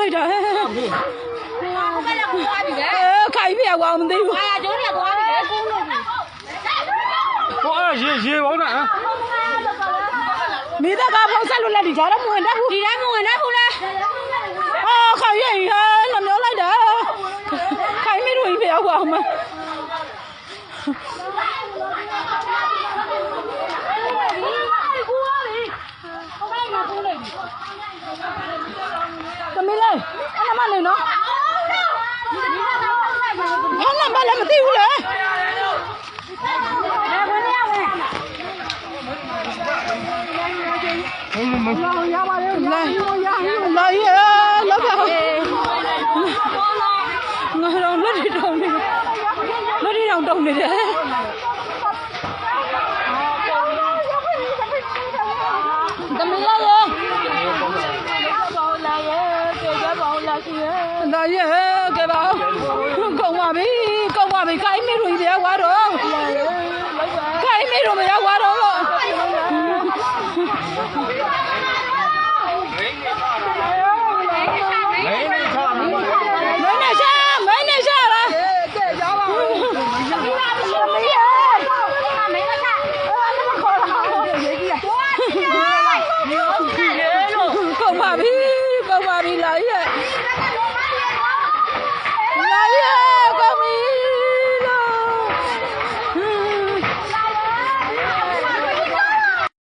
လိုက်တာခိုင်ပြကွာမသိဘူးဟောရေဘောင်းတာမိသားကဖောက်ဆက်လို့လက်ဒီကြတော့မဝင်တတ်ဘူးဒီတိုင်းမဝင်တတ်ဘူးလားခိုင်ရဲ့ဟာနှမျောလိုက်တာခိုင်မိတို့ပြကွာမသမီးလေးအဲ့မနေနော်ဘာမှမလည်းမသိဘူးလေရပါတယ်လာရလောက်ပါငါတော့လက်တွေတောင်းနေလက်တွေတောင်းနေတယ်သမီးလေးလာရဲ့ကဲပါကုန်ပါပြီခိုင်းမိလို့ပြွားတော့ခိုင်းမိလို့မရ